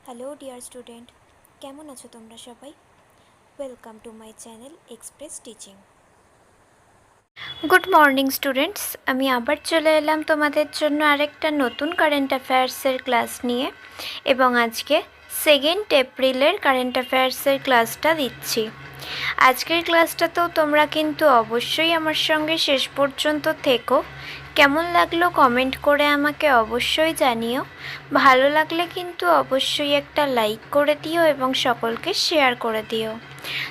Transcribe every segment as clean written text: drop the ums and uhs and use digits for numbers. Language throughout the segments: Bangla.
হ্যালো ডিয়ার স্টুডেন্ট, কেমন আছো তোমরা সবাই? Welcome to my channel express teaching. Good morning students, আমি আবার চলে এলাম তোমাদের জন্য আরেকটা নতুন কারেন্ট অ্যাফেয়ার্সের ক্লাস নিয়ে, এবং আজকে 2 এপ্রিলের কারেন্ট অ্যাফেয়ার্সের ক্লাসটা দিচ্ছি। আজকের ক্লাসটাতেও তোমরা কিন্তু অবশ্যই আমার সঙ্গে শেষ পর্যন্ত থেকো। কেমন লাগলো কমেন্ট করে আমাকে অবশ্যই জানিও। ভালো লাগলে কিন্তু অবশ্যই একটা লাইক করে দিও এবং সকলকে শেয়ার করে দিও।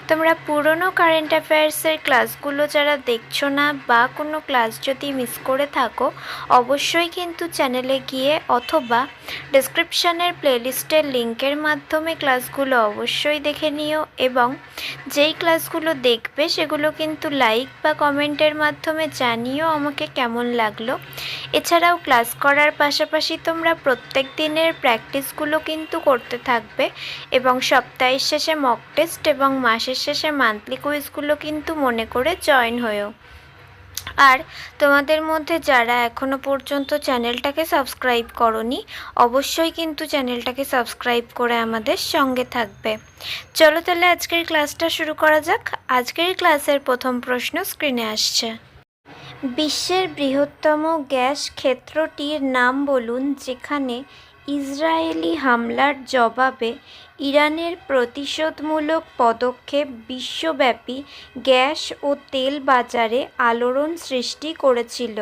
তোমরা পুরনো কারেন্ট অ্যাফেয়ার্সের ক্লাসগুলো যারা দেখছো না বা কোনো ক্লাস যদি মিস করে থাকো, অবশ্যই কিন্তু চ্যানেলে গিয়ে অথবা ডেসক্রিপশানের প্লেলিস্টের লিঙ্কের মাধ্যমে ক্লাসগুলো অবশ্যই দেখে নিও, এবং যেই ক্লাসগুলো দেখবে সেগুলো কিন্তু লাইক বা কমেন্টের মাধ্যমে জানিও আমাকে কেমন লাগলো। এছাড়াও ক্লাস করার পাশাপাশি তোমরা প্রত্যেক দিনের প্র্যাকটিসগুলো কিন্তু করতে থাকবে, এবং সপ্তাহের শেষে মক টেস্ট এবং মাসের শেষে মান্থলি কুইজগুলো কিন্তু মনে করে জয়েন হয়েও। আর তোমাদের মধ্যে যারা এখনও পর্যন্ত চ্যানেলটাকে সাবস্ক্রাইব করোনি, অবশ্যই কিন্তু চ্যানেলটাকে সাবস্ক্রাইব করে আমাদের সঙ্গে থাকবে। চলো তাহলে আজকের ক্লাসটা শুরু করা যাক। আজকের ক্লাসের প্রথম প্রশ্ন স্ক্রিনে আসছে। বিশ্বের বৃহত্তম গ্যাস ক্ষেত্রটির নাম বলুন যেখানে ইসরায়েলি হামলার জবাবে ইরানের প্রতিশোধমূলক পদক্ষেপ বিশ্বব্যাপী গ্যাস ও তেল বাজারে আলোড়ন সৃষ্টি করেছিল।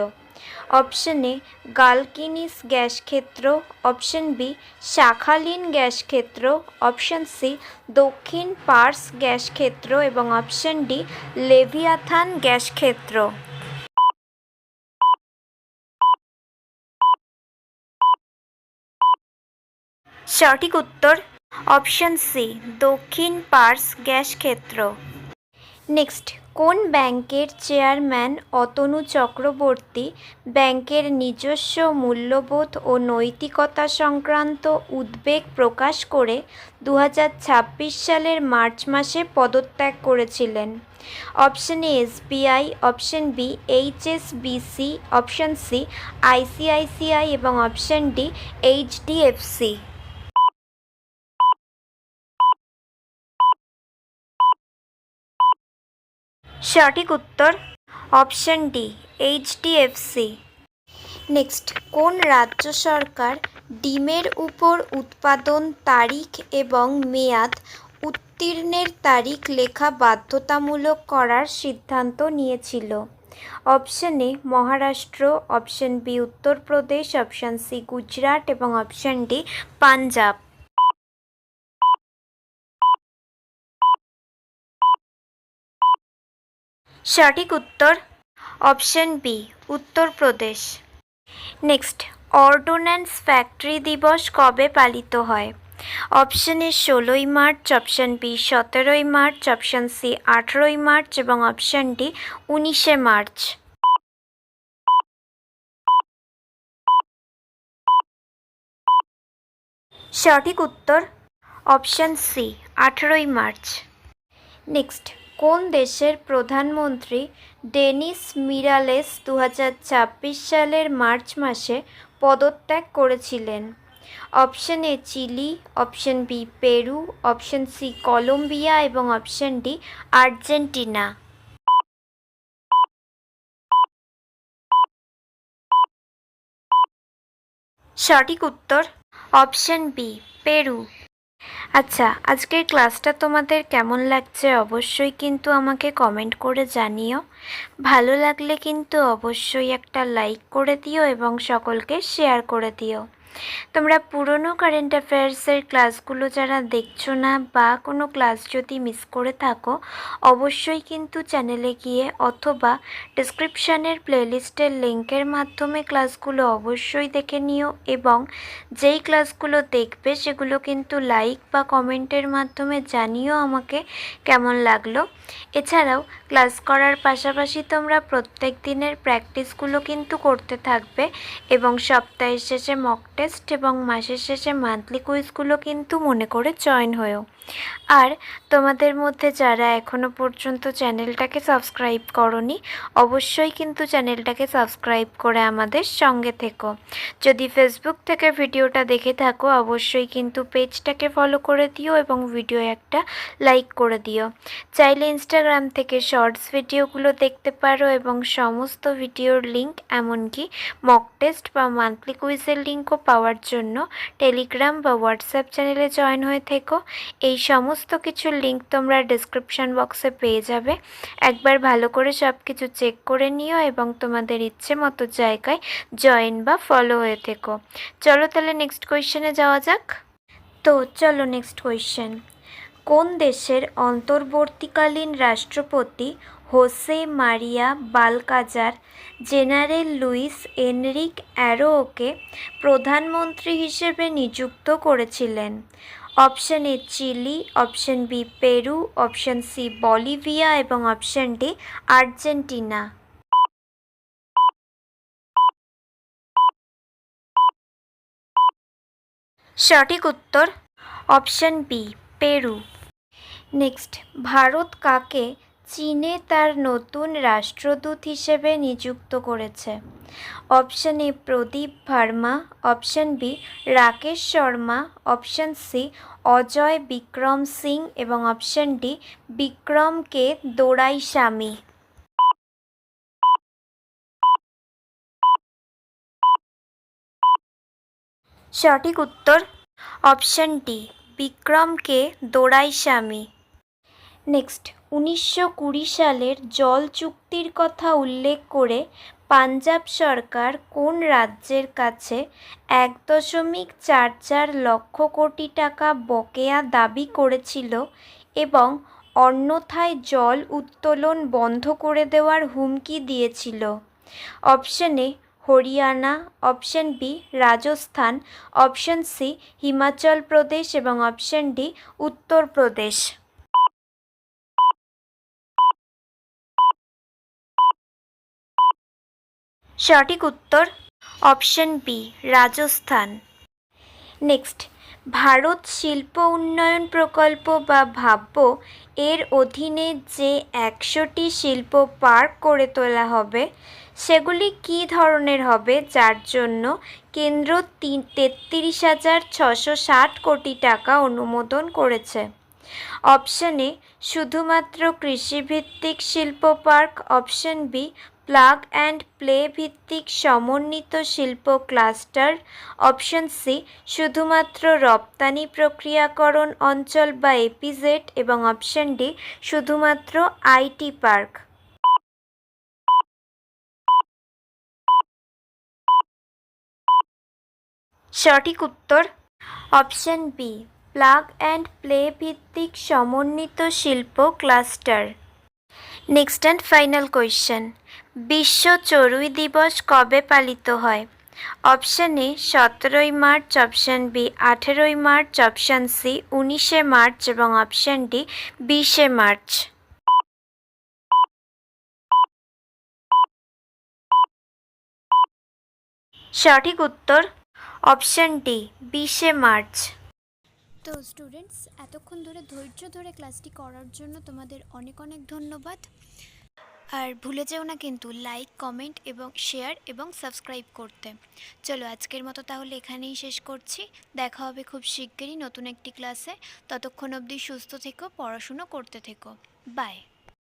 অপশন এ গালকিনিস গ্যাস ক্ষেত্র, অপশন বি শাখালিন গ্যাস ক্ষেত্র, অপশন সি দক্ষিণ পার্স গ্যাস ক্ষেত্র এবং অপশন ডি লেভিয়াথান গ্যাস ক্ষেত্র। সঠিক উত্তর অপশন সি দক্ষিণ পার্স গ্যাস ক্ষেত্র। নেক্সট, কোন ব্যাংকের চেয়ারম্যান অতনু চক্রবর্তী ব্যাংকের নিজস্ব মূল্যবোধ ও নৈতিকতা সংক্রান্ত উদ্বেগ প্রকাশ করে 2026 সালের মার্চ মাসে পদত্যাগ করেছিলেন? Option A SBI, option B HSBC, option C ICICI এবং অপশন ডি এইচডিএফসি। সঠিক উত্তর অপশন ডি এইচডিএফসি। নেক্সট, কোন রাজ্য সরকার ডিমের উপর উৎপাদন তারিখ এবং মেয়াদ উত্তীর্ণের তারিখ লেখা বাধ্যতামূলক করার সিদ্ধান্ত নিয়েছিল? Option A Maharashtra, option B Uttar Pradesh, option C Gujarat এবং অপশন ডি পাঞ্জাব। সঠিক উত্তর option B Uttar Pradesh. Next, ordnance factory দিবস কবে পালিত হয়? অপশন এ 16ই মার্চ, অপশন বি 17ই মার্চ, অপশন সি 18ই মার্চ এবং অপশন ডি 19শে মার্চ। সঠিক উত্তর অপশন সি 18ই মার্চ। নেক্সট, কোন দেশের প্রধানমন্ত্রী ডেনিস মিরালেস 2026 সালের মার্চ মাসে পদত্যাগ করেছিলেন? Option A Chile, option B Peru, option C Colombia এবং অপশন ডি আর্জেন্টিনা। সঠিক উত্তর অপশন বি পেরু। আচ্ছা, আজকের ক্লাসটা তোমাদের কেমন লাগছে অবশ্যই কিন্তু আমাকে কমেন্ট করে জানিও। ভালো লাগলে কিন্তু অবশ্যই একটা লাইক করে দিও এবং সকলকে শেয়ার করে দিও। তোমরা পুরনো কারেন্ট অ্যাফেয়ার্সের ক্লাসগুলো যারা দেখছো না বা কোনো ক্লাস যদি মিস করে থাকো, অবশ্যই কিন্তু চ্যানেলে গিয়ে অথবা ডেসক্রিপশানের প্লেলিস্টের লিঙ্কের মাধ্যমে ক্লাসগুলো অবশ্যই দেখে নিও, এবং যেই ক্লাসগুলো দেখবে সেগুলো কিন্তু লাইক বা কমেন্টের মাধ্যমে জানিও আমাকে কেমন লাগলো। এছাড়াও ক্লাস করার পাশাপাশি তোমরা প্রত্যেক দিনের প্র্যাকটিসগুলো কিন্তু করতে থাকবে, এবং সপ্তাহের শেষে মক টেস্ট এবং মাসের শেষে মান্থলি কুইজগুলো কিন্তু মনে করে জয়েন হয়েও। আর তোমাদের মধ্যে যারা এখনও পর্যন্ত চ্যানেলটাকে সাবস্ক্রাইব করনি, অবশ্যই কিন্তু চ্যানেলটাকে সাবস্ক্রাইব করে আমাদের সঙ্গে থেকো। যদি ফেসবুক থেকে ভিডিওটা দেখে থাকো, অবশ্যই কিন্তু পেজটাকে ফলো করে দিও এবং ভিডিও একটা লাইক করে দিও। চাইলে ইনস্টাগ্রাম থেকে শর্টস ভিডিওগুলো দেখতে পারো এবং সমস্ত ভিডিওর লিঙ্ক, এমনকি মক টেস্ট বা মান্থলি কুইজের লিঙ্কও পাওয়ার জন্য টেলিগ্রাম বা হোয়াটসঅ্যাপ চ্যানেলে জয়েন হয়ে থেকো। এই সমস্ত কিছুর লিঙ্ক তোমরা ডেসক্রিপশন বক্সে পেয়ে যাবে। একবার ভালো করে সব কিছু চেক করে নিও এবং তোমাদের ইচ্ছে মতো জায়গায় জয়েন বা ফলো হয়ে থেকো। চলো তাহলে নেক্সট কোয়েশ্চেনে যাওয়া যাক। তো চলো নেক্সট কোয়েশ্চেন। কোন দেশের অন্তর্বর্তীকালীন রাষ্ট্রপতি Jose Maria Balcazar General Luis Enrique অ্যারোকে প্রধানমন্ত্রী হিসেবে নিযুক্ত করেছিলেন? Option A Chile, option B Peru, option C Bolivia এবং অপশন ডি আর্জেন্টিনা। সঠিক উত্তর option B Peru. Next, Bharat কাকে চীনে তার নতুন রাষ্ট্রদূত হিসেবে নিযুক্ত করেছে? Option A Pradeep Verma, option B Rakesh Sharma, option C Ajay Vikram Singh এবং option D Vikram K Doraiswamy. সঠিক উত্তর option D Vikram K Doraiswamy. Next, 1920 সালের জল চুক্তির কথা উল্লেখ করে পাঞ্জাব সরকার কোন রাজ্যের কাছে 1.44 লক্ষ কোটি টাকা বকেয়া দাবি করেছিল এবং অন্যথায় জল উত্তোলন বন্ধ করে দেওয়ার হুমকি দিয়েছিল? Option A Haryana, option B Rajasthan, option C Himachal Pradesh এবং অপশন ডি উত্তরপ্রদেশ। সঠিক উত্তর option B Rajasthan. Next, Bharat শিল্প উন্নয়ন প্রকল্প বা ভাব্য এর অধীনে যে 100টি শিল্প পার্ক করে তোলা হবে, সেগুলি কী ধরনের হবে, যার জন্য কেন্দ্র 33,660 কোটি টাকা অনুমোদন করেছে? অপশন এ শুধুমাত্র কৃষিভিত্তিক শিল্প park, option B plug and play ভিত্তিক সমন্বিত শিল্প ক্লাস্টার, অপশন সি শুধুমাত্র রপ্তানি প্রক্রিয়াকরণ অঞ্চল বা এপিজেড এবং অপশন ডি শুধুমাত্র আইটি পার্ক। সঠিক উত্তর option B plug and play ভিত্তিক সমন্বিত শিল্প ক্লাস্টার। Next and final question. বিশ্ব চড়ুই দিবস কবে পালিত হয়? অপশন এ 17ই মার্চ, অপশন বি 18ই মার্চ, অপশন সি 19শে মার্চ এবং অপশন ডি 20শে মার্চ। সঠিক উত্তর অপশন ডি 20শে মার্চ। তো স্টুডেন্টস, এতক্ষণ ধরে ধৈর্য ধরে ক্লাসটি করার জন্য তোমাদের অনেক অনেক ধন্যবাদ। আর ভুলে যেও না কিন্তু লাইক, কমেন্ট এবং শেয়ার এবং সাবস্ক্রাইব করতে। চলো আজকের মতো তাহলে এখানেই শেষ করছি। দেখা হবে খুব শিগগিরই নতুন একটি ক্লাসে। ততক্ষণ অবধি সুস্থ থেকো, পড়াশুনো করতে থেকো। বাই।